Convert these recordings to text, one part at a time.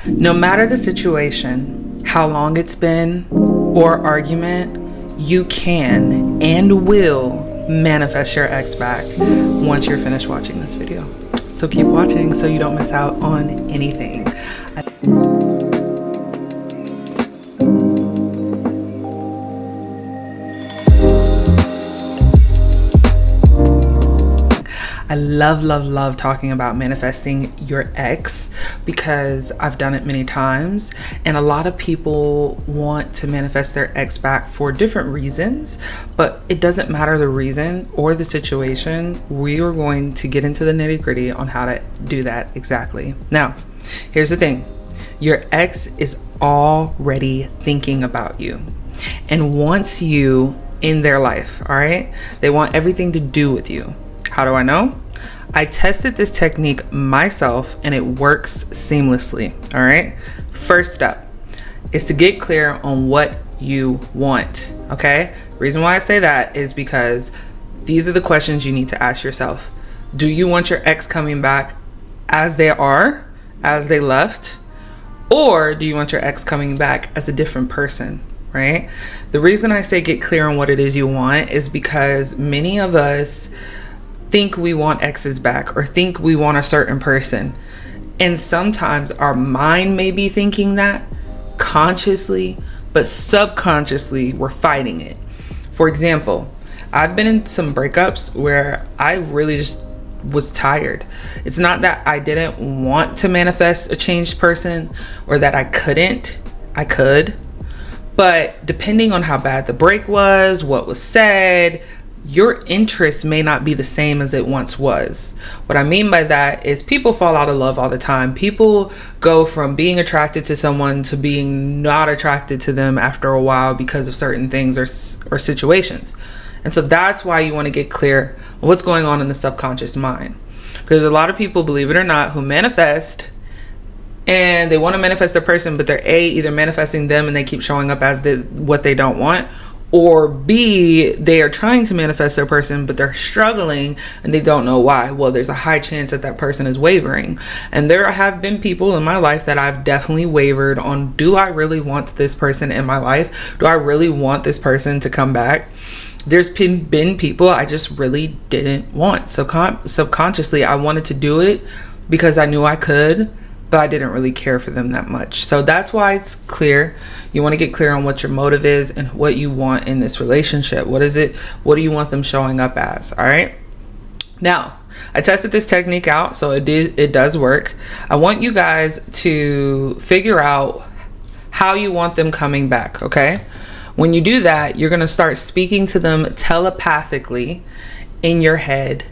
No matter the situation, how long it's been, or argument, you can and will manifest your ex back once you're finished watching this video. So keep watching so you don't miss out on anything. I love talking about manifesting your ex because I've done it many times, and a lot of people want to manifest their ex back for different reasons, but it doesn't matter the reason or the situation. We are going to get into the nitty-gritty on how to do that exactly. Now, here's the thing. Your ex is already thinking about you and wants you in their life, all right? They want everything to do with you. How do I know? I tested this technique myself and it works seamlessly. All right. First step is to get clear on what you want. Okay. The reason why I say that is because these are the questions you need to ask yourself. Do you want your ex coming back as they are, as they left? Or do you want your ex coming back as a different person? Right. The reason I say get clear on what it is you want is because many of us think we want exes back or think we want a certain person. And sometimes our mind may be thinking that consciously, but subconsciously we're fighting it. For example, I've been in some breakups where I really just was tired. It's not that I didn't want to manifest a changed person or that I couldn't. I could. But depending on how bad the break was, what was said, your interest may not be the same as it once was. What I mean by that is people fall out of love all the time. People go from being attracted to someone to being not attracted to them after a while because of certain things or situations. And so that's why you want to get clear on what's going on in the subconscious mind. Because a lot of people, believe it or not, who manifest and they want to manifest their person, but they're either manifesting them and they keep showing up as what they don't want, or B, they are trying to manifest their person, but they're struggling and they don't know why. Well, there's a high chance that person is wavering. And there have been people in my life that I've definitely wavered on, do I really want this person in my life? Do I really want this person to come back? There's been people I just really didn't want. So subconsciously, I wanted to do it because I knew I could, but I didn't really care for them that much. So that's why it's clear. You want to get clear on what your motive is and what you want in this relationship. What is it? What do you want them showing up as? All right. Now, I tested this technique out, so it does work. I want you guys to figure out how you want them coming back. Okay. When you do that, you're going to start speaking to them telepathically in your head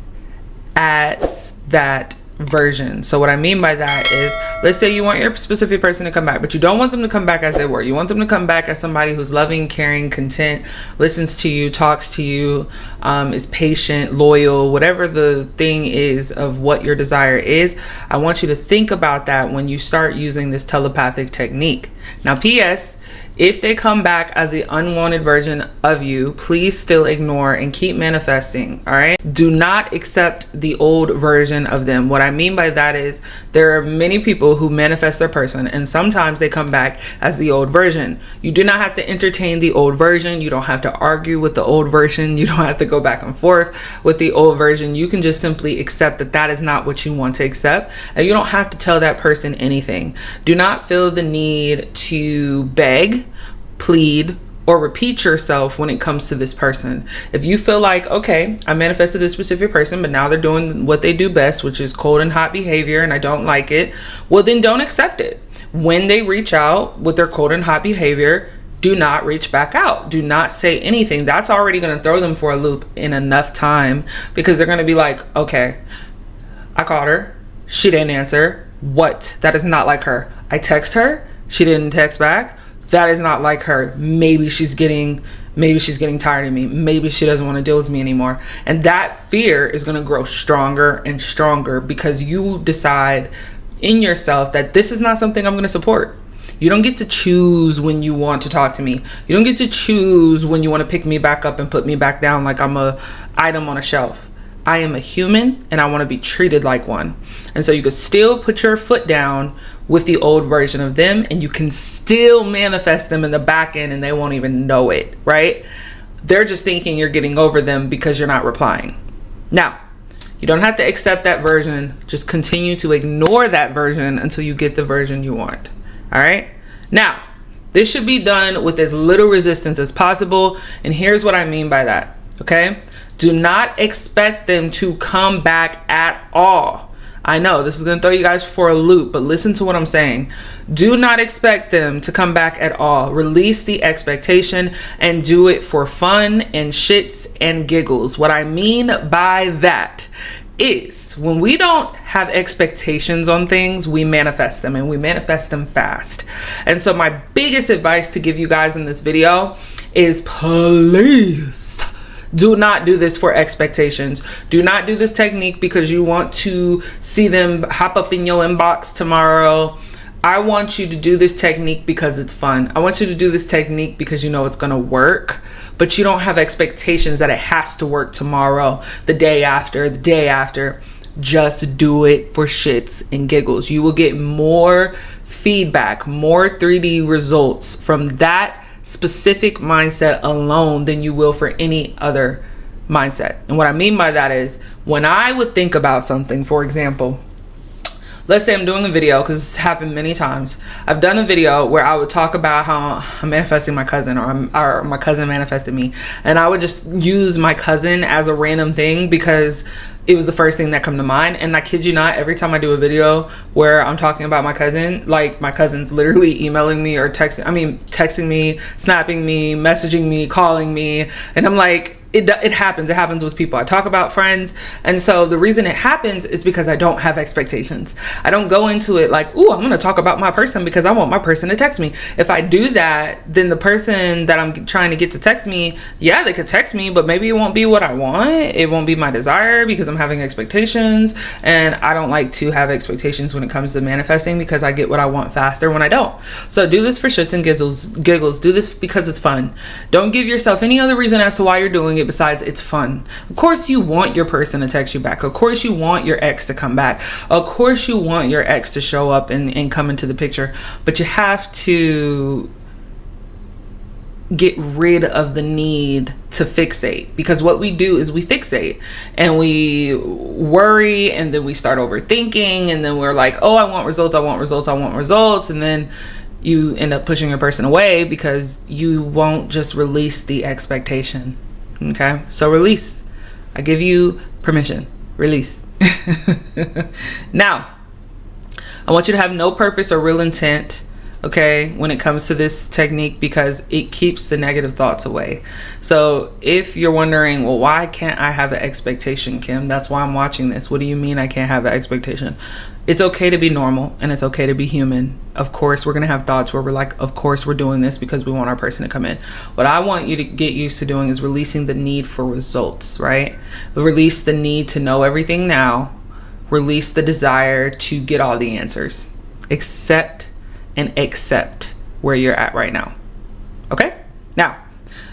as that version. So what I mean by that is, let's say you want your specific person to come back, but you don't want them to come back as they were. You want them to come back as somebody who's loving, caring, content, listens to you, talks to you, is patient, loyal, whatever the thing is of what your desire is. I want you to think about that when you start using this telepathic technique. Now, P.S., if they come back as the unwanted version of you, please still ignore and keep manifesting, all right? Do not accept the old version of them. What I mean by that is there are many people who manifest their person and sometimes they come back as the old version. You do not have to entertain the old version. You don't have to argue with the old version. You don't have to go back and forth with the old version. You can just simply accept that that is not what you want to accept. And you don't have to tell that person anything. Do not feel the need to beg, plead, or repeat yourself when it comes to this person. If you feel like, okay, I manifested this specific person, but now they're doing what they do best, which is cold and hot behavior, and I don't like it, well, then don't accept it. When they reach out with their cold and hot behavior, do not reach back out. Do not say anything. That's already going to throw them for a loop in enough time, because they're going to be like, okay, I called her, she didn't answer. What? That is not like her. I text her, she didn't text back. That is not like her. Maybe she's getting tired of me. Maybe she doesn't want to deal with me anymore. And that fear is going to grow stronger and stronger because you decide in yourself that this is not something I'm going to support. You don't get to choose when you want to talk to me. You don't get to choose when you want to pick me back up and put me back down like I'm a item on a shelf. I am a human and I want to be treated like one. And so you could still put your foot down with the old version of them, and you can still manifest them in the back end and they won't even know it, right? They're just thinking you're getting over them because you're not replying. Now, you don't have to accept that version. Just continue to ignore that version until you get the version you want. All right? Now, this should be done with as little resistance as possible. And here's what I mean by that. Okay? Do not expect them to come back at all. I know this is going to throw you guys for a loop, but listen to what I'm saying. Do not expect them to come back at all. Release the expectation and do it for fun and shits and giggles. What I mean by that is when we don't have expectations on things, we manifest them, and we manifest them fast. And so my biggest advice to give you guys in this video is, please do not do this for expectations. Do not do this technique because you want to see them hop up in your inbox tomorrow. I want you to do this technique because it's fun. I want you to do this technique because you know it's going to work, but you don't have expectations that it has to work tomorrow, the day after, the day after. Just do it for shits and giggles. You will get more feedback, more 3D results from that specific mindset alone than you will for any other mindset. And what I mean by that is, when I would think about something, for example, let's say I'm doing a video, because it's happened many times. I've done a video where I would talk about how I'm manifesting my cousin, or my cousin manifested me, and I would just use my cousin as a random thing because it was the first thing that come to mind. And I kid you not, every time I do a video where I'm talking about my cousin, like my cousin's literally emailing me or texting me, snapping me, messaging me, calling me, and I'm like, it happens with people. I talk about friends, and so the reason it happens is because I don't have expectations. I don't go into it like, ooh, I'm gonna talk about my person because I want my person to text me. If I do that, then the person that I'm trying to get to text me, yeah, they could text me, but maybe it won't be what I want. It won't be my desire because I'm having expectations, and I don't like to have expectations when it comes to manifesting because I get what I want faster when I don't. So do this for shits and giggles. Do this because it's fun. Don't give yourself any other reason as to why you're doing it besides it's fun. Of course you want your person to text you back. Of course you want your ex to come back. Of course you want your ex to show up and come into the picture. But you have to get rid of the need to fixate, because what we do is we fixate and we worry, and then we start overthinking, and then we're like, oh, I want results, and then you end up pushing your person away because you won't just release the expectation. Okay, so release. I give you permission. Release. Now, I want you to have no purpose or real intent, okay, when it comes to this technique, because it keeps the negative thoughts away. So if you're wondering, well, why can't I have an expectation, Kim? That's why I'm watching this. What do you mean I can't have an expectation? It's okay to be normal, and it's okay to be human. Of course, we're going to have thoughts where we're like, of course, we're doing this because we want our person to come in. What I want you to get used to doing is releasing the need for results, right? Release the need to know everything now. Release the desire to get all the answers. Accept where you're at right now. Okay? Now,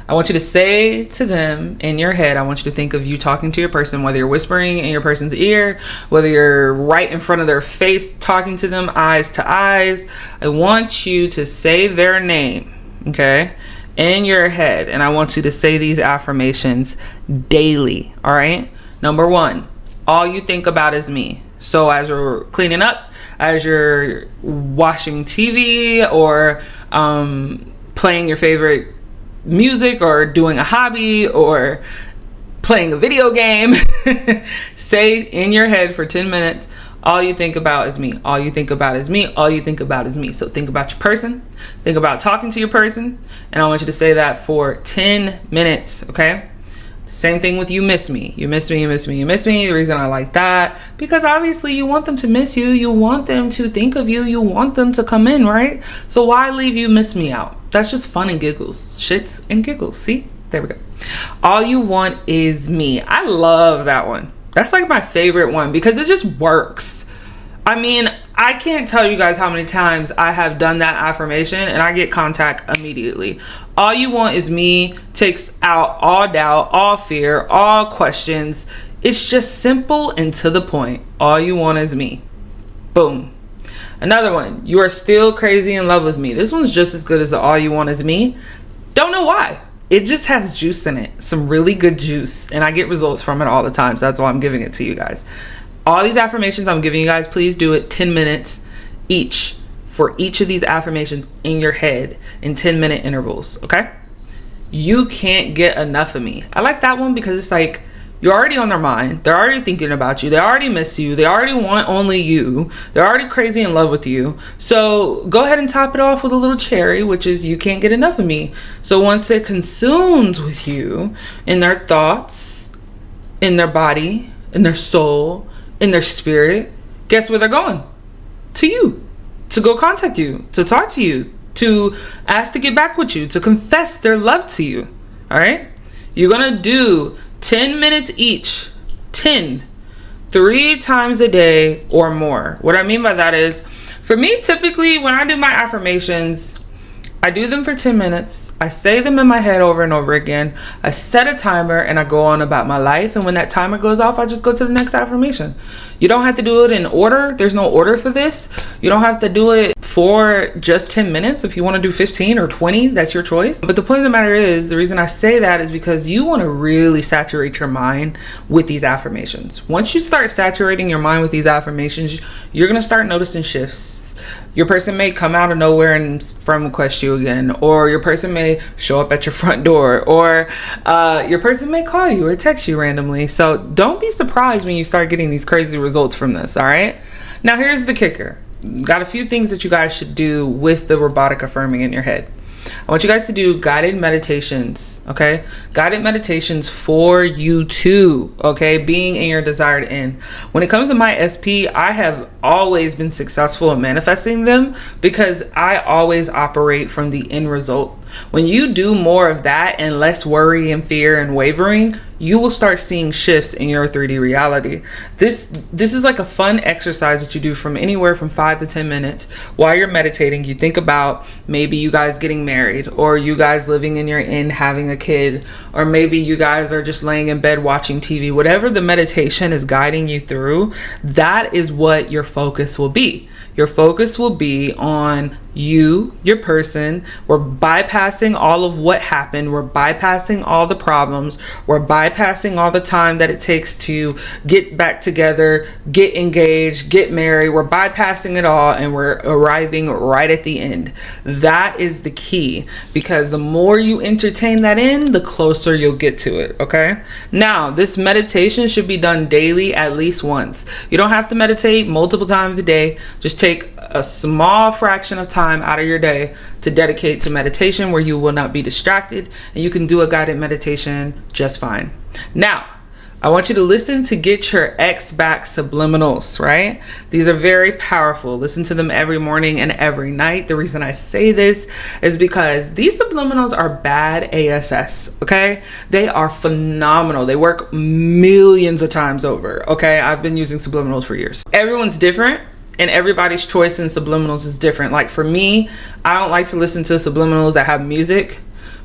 I want you to say to them in your head, I want you to think of you talking to your person, whether you're whispering in your person's ear, whether you're right in front of their face, talking to them eyes to eyes. I want you to say their name, okay, in your head. And I want you to say these affirmations daily, all right? Number 1, all you think about is me. So as you're cleaning up, as you're watching TV, or playing your favorite music, or doing a hobby, or playing a video game, say in your head for 10 minutes, all you think about is me. All you think about is me. All you think about is me. So think about your person. Think about talking to your person. And I want you to say that for 10 minutes, okay? Same thing with you miss me. You miss me, you miss me, you miss me. The reason I like that, because obviously you want them to miss you. You want them to think of you. You want them to come in, right? So why leave you miss me out? That's just fun and giggles. Shits and giggles. See? There we go. All you want is me. I love that one. That's like my favorite one because it just works. I mean, I can't tell you guys how many times I have done that affirmation and I get contact immediately. All you want is me takes out all doubt, all fear, all questions. It's just simple and to the point. All you want is me. Boom. Another one, you are still crazy in love with me. This one's just as good as the all you want is me. Don't know why. It just has juice in it, some really good juice, and I get results from it all the time, so that's why I'm giving it to you guys. All these affirmations I'm giving you guys, please do it 10 minutes each for each of these affirmations in your head in 10-minute intervals, okay? You can't get enough of me. I like that one because it's like you're already on their mind. They're already thinking about you. They already miss you. They already want only you. They're already crazy in love with you. So go ahead and top it off with a little cherry, which is you can't get enough of me. So once they're consumed with you in their thoughts, in their body, in their soul, in their spirit, guess where they're going? To you, to go contact you, to talk to you, to ask to get back with you, to confess their love to you. All right? You're gonna do 10 minutes each, 3 times a day or more. What I mean by that is, for me, typically when I do my affirmations, I do them for 10 minutes. I say them in my head over and over again. I set a timer and I go on about my life. And when that timer goes off, I just go to the next affirmation. You don't have to do it in order. There's no order for this. You don't have to do it for just 10 minutes. If you want to do 15 or 20, that's your choice. But the point of the matter is, the reason I say that is because you want to really saturate your mind with these affirmations. Once you start saturating your mind with these affirmations, you're going to start noticing shifts. Your person may come out of nowhere and friend request you again, or your person may show up at your front door, or your person may call you or text you randomly. So don't be surprised when you start getting these crazy results from this, all right? Now here's the kicker. Got a few things that you guys should do with the robotic affirming in your head. I want you guys to do guided meditations, okay? Guided meditations for you too, okay? Being in your desired end. When it comes to my SP, I have always been successful in manifesting them because I always operate from the end result. When you do more of that and less worry and fear and wavering, you will start seeing shifts in your 3D reality. This is like a fun exercise that you do from anywhere from 5 to 10 minutes while you're meditating. You think about maybe you guys getting married, or you guys living in your inn having a kid, or maybe you guys are just laying in bed watching TV. Whatever the meditation is guiding you through, that is what your focus will be. Your focus will be on you, your person. We're bypassing all of what happened. We're bypassing all the problems. We're bypassing all the time that it takes to get back together, get engaged, get married. We're bypassing it all and we're arriving right at the end. That is the key, because the more you entertain that end, the closer you'll get to it, okay? Now, this meditation should be done daily at least once. You don't have to meditate multiple times a day. Just take a small fraction of time out of your day to dedicate to meditation where you will not be distracted, and you can do a guided meditation just fine. Now, I want you to listen to get your ex back subliminals, right? These are very powerful. Listen to them every morning and every night. The reason I say this is because these subliminals are bad ASS, okay? They are phenomenal. They work millions of times over, okay? I've been using subliminals for years. Everyone's different, and everybody's choice in subliminals is different. Like for me, I don't like to listen to subliminals that have music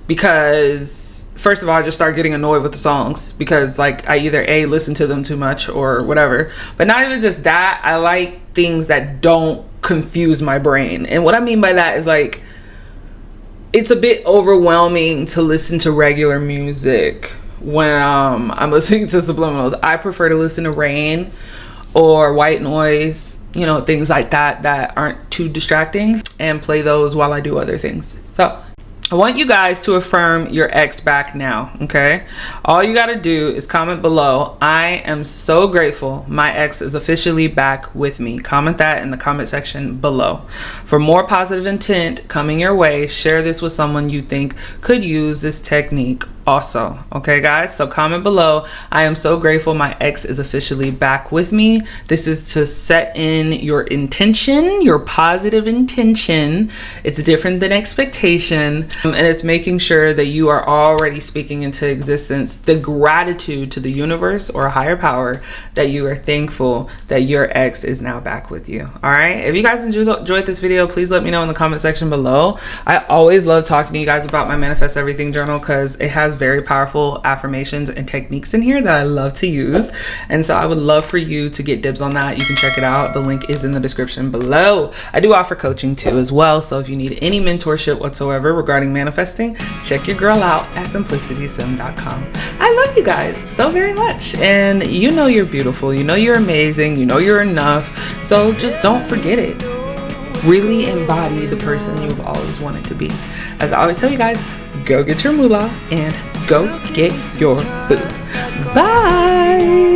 because first of all, I just start getting annoyed with the songs because like I either A, listen to them too much or whatever. But not even just that, I like things that don't confuse my brain. And what I mean by that is like, it's a bit overwhelming to listen to regular music when I'm listening to subliminals. I prefer to listen to rain or white noise, you know, things like that that aren't too distracting, and play those while I do other things. So I want you guys to affirm your ex back now, okay? All you gotta do is comment below, I am so grateful my ex is officially back with me. Comment that in the comment section below. For more positive intent coming your way, share this with someone you think could use this technique also, okay guys? So comment below, I am so grateful my ex is officially back with me. This is to set in your intention, your positive intention. It's different than expectation, and it's making sure that you are already speaking into existence the gratitude to the universe or a higher power that you are thankful that your ex is now back with you. All right, if you guys enjoyed this video, please let me know in the comment section below. I always love talking to you guys about my Manifest Everything journal because it has very powerful affirmations and techniques in here that I love to use. And so I would love for you to get dibs on that. You can check it out. The link is in the description below. I do offer coaching too as well. So if you need any mentorship whatsoever regarding manifesting, check your girl out at simplicitysim.com. I love you guys so very much. And you know you're beautiful. You know you're amazing. You know you're enough. So just don't forget it. Really embody the person you've always wanted to be. As I always tell you guys, go get your moolah and go get your boo. Bye.